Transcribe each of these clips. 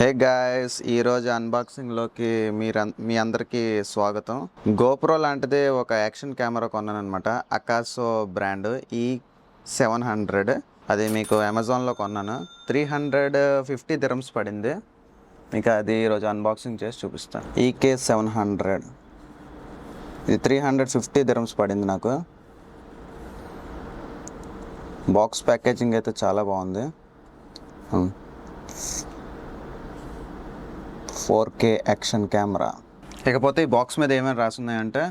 Hey guys, ఈరోజు అన్బాక్సింగ్లోకి మీ అందరికీ స్వాగతం. గోప్రో లాంటిది ఒక యాక్షన్ కెమెరా కొన్నాను అనమాట. అకాసో బ్రాండ్ E700. అది మీకు అమెజాన్లో కొన్నాను. 350 dirhams పడింది. మీకు అది ఈరోజు అన్బాక్సింగ్ చేసి చూపిస్తాను. EK700 ఇది 350 dirhams పడింది నాకు. బాక్స్ ప్యాకేజింగ్ అయితే చాలా బాగుంది. 4K action camera. ఇకపోతే ఈ బాక్స్ మీద ఏమైనా రాసున్నాయంటే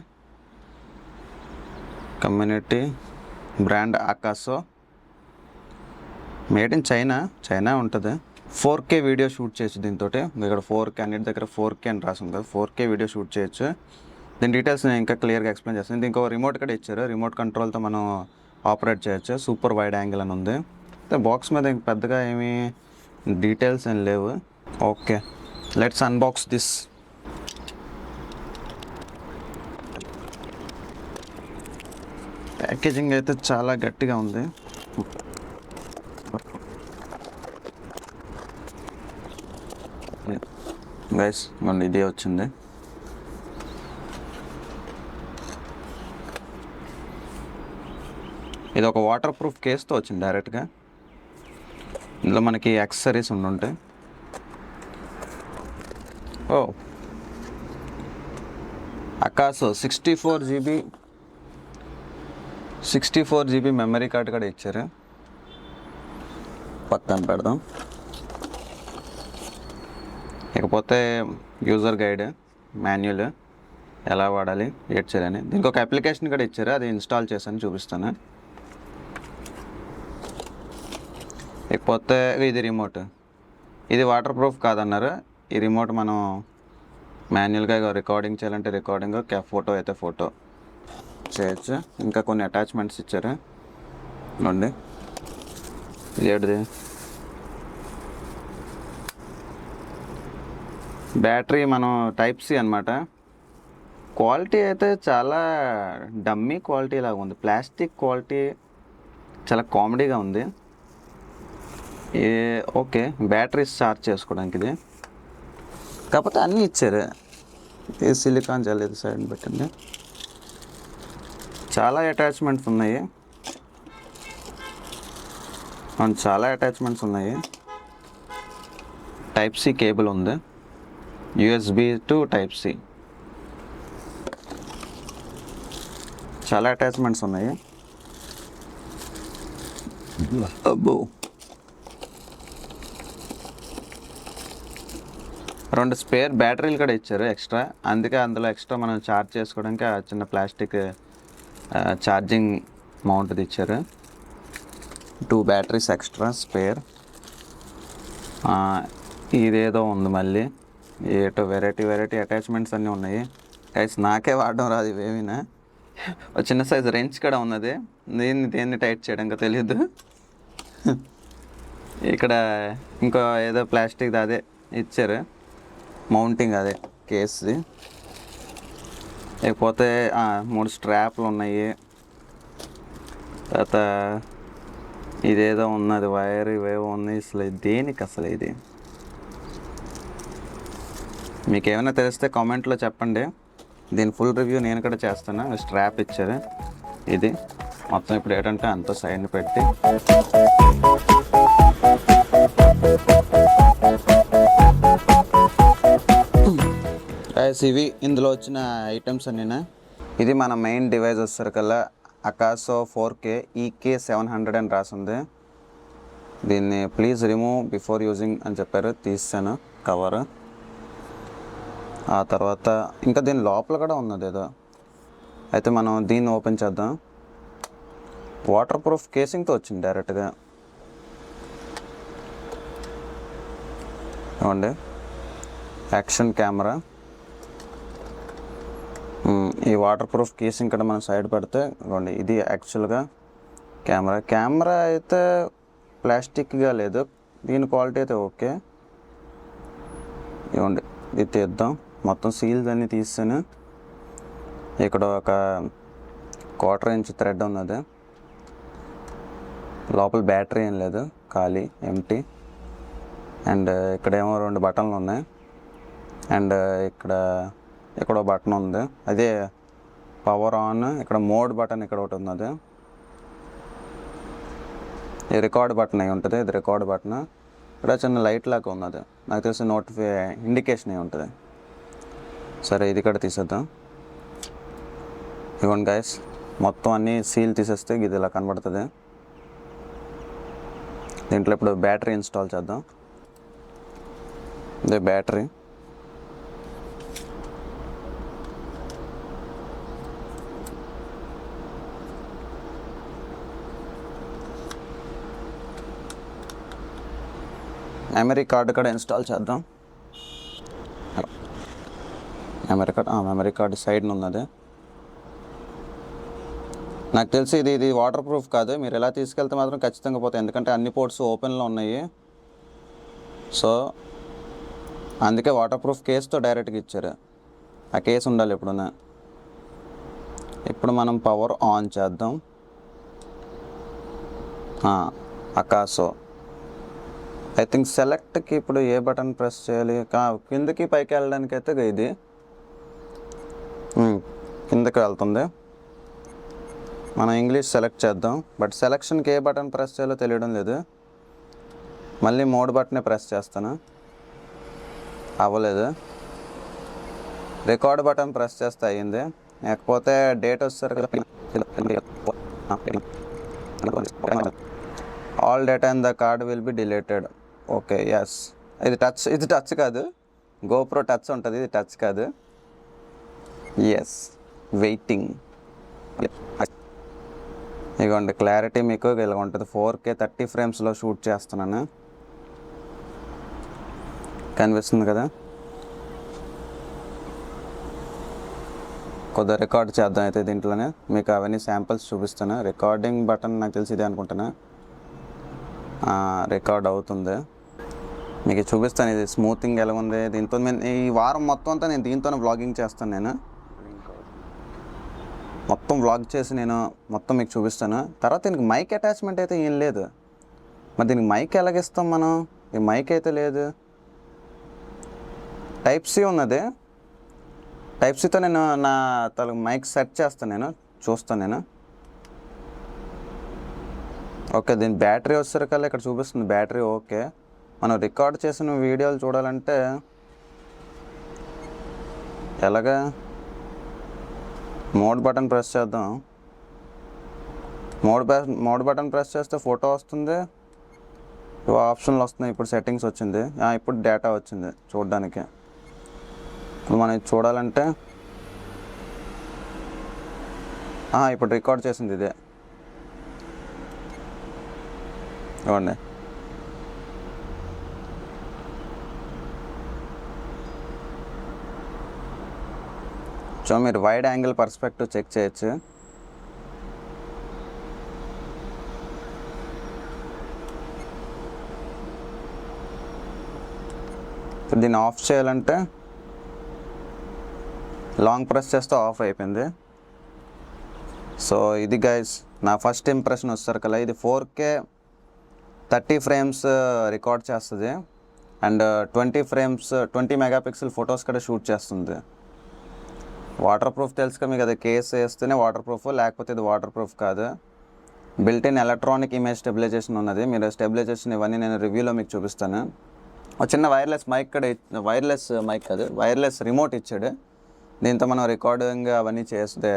community brand Akaso, made in China ఉంటుంది. 4K వీడియో షూట్ చేయొచ్చు దీంతో. ఇక్కడ 4K అన్నిటి దగ్గర 4K అని రాసింది కదా, 4K వీడియో షూట్ చేయొచ్చు. దీని డీటెయిల్స్ నేను ఇంకా క్లియర్గా ఎక్స్ప్లెయిన్ చేస్తాను. దీనికి ఒక రిమోట్ కూడా ఇచ్చారు. రిమోట్ కంట్రోల్తో మనం ఆపరేట్ చేయొచ్చు. సూపర్ వైడ్ యాంగిల్ అని ఉంది. బాక్స్ మీద ఇంక పెద్దగా ఏమీ డీటెయిల్స్ ఏం లేవు. Okay, let's unbox this. Packaging అయితే చాలా గట్టిగా ఉంది. గైస్ మళ్ళీ ఇదే వచ్చింది. ఇది ఒక వాటర్ ప్రూఫ్ కేస్తో వచ్చింది డైరెక్ట్గా. ఇందులో మనకి యాక్సెసరీస్ ఉండుంటాయి. అకాసో 64GB మెమరీ కార్డ్ కూడా ఇచ్చారు. పక్కన పెడదాం. ఇకపోతే యూజర్ గైడ్, మాన్యువల్ ఎలా వాడాలి, ఏడ్ చేయాలని. దీనికి ఒక అప్లికేషన్ కూడా ఇచ్చారు. అది ఇన్స్టాల్ చేశాను, చూపిస్తాను. ఇకపోతే ఇది రిమోట్. ఇది వాటర్ ప్రూఫ్ కాదన్నారు. ఈ రిమోట్ మనం మాన్యువల్గా రికార్డింగ్ చేయాలంటే రికార్డింగ్, ఫోటో అయితే ఫోటో చేయొచ్చు. ఇంకా కొన్ని అటాచ్మెంట్స్ ఇచ్చారు. నుండి ఇది బ్యాటరీ మనం టైప్ C అనమాట. క్వాలిటీ అయితే చాలా డమ్మీ క్వాలిటీ లాగా ఉంది. ప్లాస్టిక్ క్వాలిటీ చాలా కామెడీగా ఉంది. ఓకే, బ్యాటరీస్ ఛార్జ్ చేసుకోవడానికి ఇది. కాకపోతే అన్నీ ఇచ్చారు. ఇది సిలికాన్ జెల్, ఇది సైడ్ పెట్టండి. చాలా అటాచ్మెంట్స్ ఉన్నాయి. చాలా అటాచ్మెంట్స్ ఉన్నాయి. టైప్ C కేబుల్ ఉంది. USB to type C. చాలా అటాచ్మెంట్స్ ఉన్నాయి. అబ్బో, 2 స్పేర్ బ్యాటరీలు కూడా ఇచ్చారు ఎక్స్ట్రా. అందుకే అందులో ఎక్స్ట్రా మనం ఛార్జ్ చేసుకోవడానికి ఆ చిన్న ప్లాస్టిక్ ఛార్జింగ్ మౌంట్ది ఇచ్చారు. 2 బ్యాటరీస్ ఎక్స్ట్రా స్పేర్. ఇదేదో ఉంది మళ్ళీ. ఏటో వెరైటీ అటాచ్మెంట్స్ అన్నీ ఉన్నాయి. గైస్ నాకే వాడడం రాదు ఇవేమినా. ఒక చిన్న సైజు రెంచ్ కూడా ఉన్నది. దేన్ని టైట్ చేయడానికి తెలియదు. ఇక్కడ ఇంకో ఏదో ప్లాస్టిక్ది అదే ఇచ్చారు, మౌంటింగ్ అదే కేస్ది. లేకపోతే 3 స్ట్రాప్లు ఉన్నాయి. తర్వాత ఇదేదో ఉన్నది, వైర్ ఇవేవో ఉన్నాయి. అసలు దేనికి అసలు ఇది? మీకు ఏమైనా తెలిస్తే కామెంట్లో చెప్పండి. దీని ఫుల్ రివ్యూ నేను కూడా చేస్తాను. స్ట్రాప్ ఇచ్చారు. ఇది మొత్తం ఇప్పుడు ఏంటంటే అంతా సైడ్ పెట్టి ఇవి ఇందులో వచ్చిన ఐటమ్స్ అన్నీనా. ఇది మన మెయిన్ డివైస్ వస్తారు కల్లా అకాసో 4K EK700 అని రాసింది. దీన్ని ప్లీజ్ రిమూవ్ బిఫోర్ యూజింగ్ అని చెప్పారు. తీసాను కవర్. ఆ తర్వాత ఇంకా దీని లోపల కూడా ఉన్నది ఏదో. అయితే మనం దీన్ని ఓపెన్ చేద్దాం. వాటర్ ప్రూఫ్ కేసింగ్తో వచ్చింది డైరెక్ట్గా. ఇవ్వండి, యాక్షన్ కెమెరా. ఈ వాటర్ ప్రూఫ్ కేసింగ్ ఇక్కడ మనం సైడ్ పెడితే ఇవ్వండి, ఇది యాక్చువల్గా కెమెరా అయితే ప్లాస్టిక్గా లేదు. దీని క్వాలిటీ అయితే ఓకే. ఇవ్వండి, ఇది తీద్దాం. మొత్తం సీల్స్ అన్నీ తీసాను. ఇక్కడ ఒక 1/4 ఇంచ్ థ్రెడ్ ఉన్నది. లోపల బ్యాటరీ ఏం లేదు, ఖాళీ ఎంటీ. అండ్ ఇక్కడేమో 2 బటన్లు ఉన్నాయి. అండ్ ఇక్కడ బటన్ ఉంది, అదే పవర్ ఆన్. ఇక్కడ మోడ్ బటన్ ఇక్కడ ఒకటి ఉన్నది, ఇది రికార్డ్ బటన్ అయి ఉంటుంది. ఇది రికార్డ్ బటన్. ఇక్కడ చిన్న లైట్ లాగా ఉన్నది, నాకు తెలిసి ఇండికేషన్ అయి ఉంటుంది. సరే ఇది ఇక్కడ తీసేద్దాం. ఇవ్వండి గైస్, మొత్తం అన్నీ సీల్ తీసేస్తే ఇది ఇలా కనబడుతుంది. దీంట్లో ఇప్పుడు బ్యాటరీ ఇన్స్టాల్ చేద్దాం. ఇదే బ్యాటరీ. మెమరీ కార్డు కూడా ఇన్స్టాల్ చేద్దాం. మెమరీ కార్డు సైడ్న ఉన్నది. నాకు తెలిసి ఇది వాటర్ ప్రూఫ్ కాదు. మీరు ఎలా తీసుకెళ్తే మాత్రం ఖచ్చితంగా పోతాయి, ఎందుకంటే అన్ని పోర్ట్స్ ఓపెన్లో ఉన్నాయి. సో అందుకే వాటర్ ప్రూఫ్ కేసుతో డైరెక్ట్గా ఇచ్చారు. ఆ కేసు ఉండాలి ఎప్పుడున్నా. ఇప్పుడు మనం పవర్ ఆన్ చేద్దాం. అకాసో ఐ థింక్ సెలెక్ట్కి ఇప్పుడు ఏ బటన్ ప్రెస్ చేయాలి? కిందకి పైకి వెళ్ళడానికి అయితే ఇది కిందకి వెళ్తుంది. మనం ఇంగ్లీష్ సెలెక్ట్ చేద్దాం, బట్ సెలెక్షన్కి ఏ బటన్ ప్రెస్ చేయాలో తెలియడం లేదు. మళ్ళీ మోడ్ బటనే ప్రెస్ చేస్తాను, అవ్వలేదు. రికార్డ్ బటన్ ప్రెస్ చేస్తే అయ్యింది, లేకపోతే డేట్ వస్తారు కదా, all data in the card will be deleted. Okay, yes. ఇది టచ్ కాదు, గోప్రో టచ్ ఉంటుంది, ఇది టచ్ కాదు. Yes, waiting. ఇదిగోండి క్లారిటీ మీకు ఇలా ఉంటుంది. 4K 30 ఫ్రేమ్స్లో షూట్ చేస్తున్నాను, కనిపిస్తుంది కదా. కొద్దిగా రికార్డ్ చేద్దాం అయితే దీంట్లోనే, మీకు అవన్నీ శాంపిల్స్ చూపిస్తాను. రికార్డింగ్ బటన్ నాకు తెలిసి ఇదే అనుకుంటున్నా. రికార్డ్ అవుతుంది, మీకు చూపిస్తాను. ఇది స్మూతింగ్ ఎలా ఉంది. దీంతో ఈ వారం మొత్తం అంతా నేను దీంతోనే వ్లాగింగ్ చేస్తాను. నేను మొత్తం వ్లాగ్ చేసి నేను మొత్తం మీకు చూపిస్తాను. తర్వాత దీనికి మైక్ అటాచ్మెంట్ అయితే ఏం లేదు. మరి దీనికి మైక్ ఎలాగిస్తాం మనం? ఈ మైక్ అయితే లేదు. టైప్ సి ఉన్నది, టైప్ సితో నేను నా మైక్ సెట్ చేస్తాను, నేను చూస్తాను నేను. ఓకే, దీని బ్యాటరీ వచ్చేసరికల్లా ఇక్కడ చూపిస్తుంది బ్యాటరీ. ఓకే, మనం రికార్డ్ చేసిన వీడియోలు చూడాలంటే ఎలాగా? మోడ్ బటన్ ప్రెస్ చేద్దాం. మోడ్ బటన్ ప్రెస్ చేస్తే ఫోటో వస్తుంది, ఆప్షన్లు వస్తున్నాయి. ఇప్పుడు సెట్టింగ్స్ వచ్చింది, ఇప్పుడు డేటా వచ్చింది చూడడానికి. ఇప్పుడు మనం ఇది చూడాలంటే ఇప్పుడు రికార్డ్ చేసింది ఇదే, ఇవ్వండి. సో మీరు వైడ్ యాంగిల్ పర్స్పెక్టివ్ చెక్ చేయొచ్చు. దీన్ని ఆఫ్ చేయాలంటే లాంగ్ ప్రెస్ చేస్తే ఆఫ్ అయిపోయింది. సో ఇది గైస్ నా ఫస్ట్ ఇంప్రెషన్ వస్తారు కదా. ఇది 4K 30 ఫ్రేమ్స్ రికార్డ్ చేస్తుంది, అండ్ 20 మెగాపిక్సెల్ ఫొటోస్ కూడా షూట్ చేస్తుంది. వాటర్ ప్రూఫ్ తెలుసుగా మీకు, అది కేసు వేస్తేనే వాటర్ ప్రూఫ్, లేకపోతే ఇది వాటర్ ప్రూఫ్ కాదు. బిల్ట్-ఇన్ ఎలక్ట్రానిక్ ఇమేజ్ స్టెబిలైజేషన్ ఉన్నది. మీరు స్టెబిలైజేషన్ ఇవన్నీ నేను రివ్యూలో మీకు చూపిస్తాను. ఒక చిన్న వైర్లెస్ మైక్ కూడా, వైర్లెస్ మైక్ కాదు, వైర్లెస్ రిమోట్ ఇచ్చాడు. దీంతో మనం రికార్డింగ్ అవన్నీ చేస్తే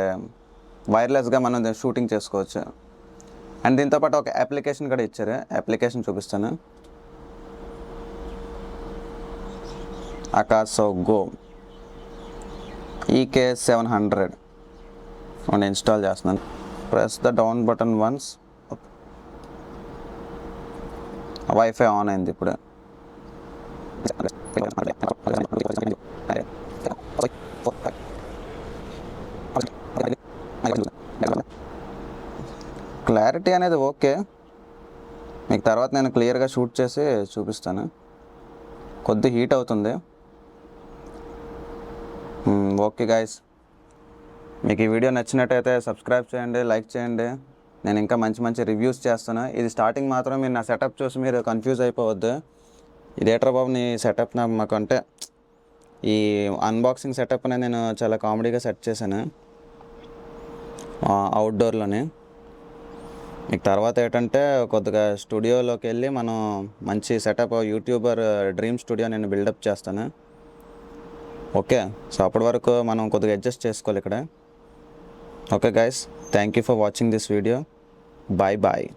వైర్లెస్గా మనం షూటింగ్ చేసుకోవచ్చు. అండ్ దీంతోపాటు ఒక అప్లికేషన్ కూడా ఇచ్చారు, అప్లికేషన్ చూపిస్తాను. అకాసో గో EK700 నేను ఇన్స్టాల్ చేస్తున్నాను. Press the down button once. Wifi on అయింది ఇప్పుడు. క్లారిటీ అనేది ఓకే, మీకు తర్వాత నేను క్లియర్గా షూట్ చేసి చూపిస్తాను. కొద్ది హీట్ అవుతుంది. ఓకే గైస్, మీకు ఈ వీడియో నచ్చినట్టయితే సబ్స్క్రైబ్ చేయండి, లైక్ చేయండి. నేను ఇంకా మంచి మంచి రివ్యూస్ చేస్తాను. ఇది స్టార్టింగ్ మాత్రం మీరు నా సెటప్ చూసి మీరు కన్ఫ్యూజ్ అయిపోవద్దు. ఇదేట్రా బాబు నీ సెటప్ మాకు అంటే ఈ అన్బాక్సింగ్ సెటప్ అనేది నేను చాలా కామెడీగా సెట్ చేశాను అవుట్డోర్లోనే. మీకు తర్వాత ఏంటంటే కొద్దిగా స్టూడియోలోకి వెళ్ళి మనం మంచి సెటప్ యూట్యూబర్ డ్రీమ్ స్టూడియో నేను బిల్డప్ చేస్తాను. ఓకే, సో అప్పటి వరకు మనం కొద్దిగా అడ్జస్ట్ చేసుకోవాలి ఇక్కడ. Okay guys, thank you for watching this video. Bye bye.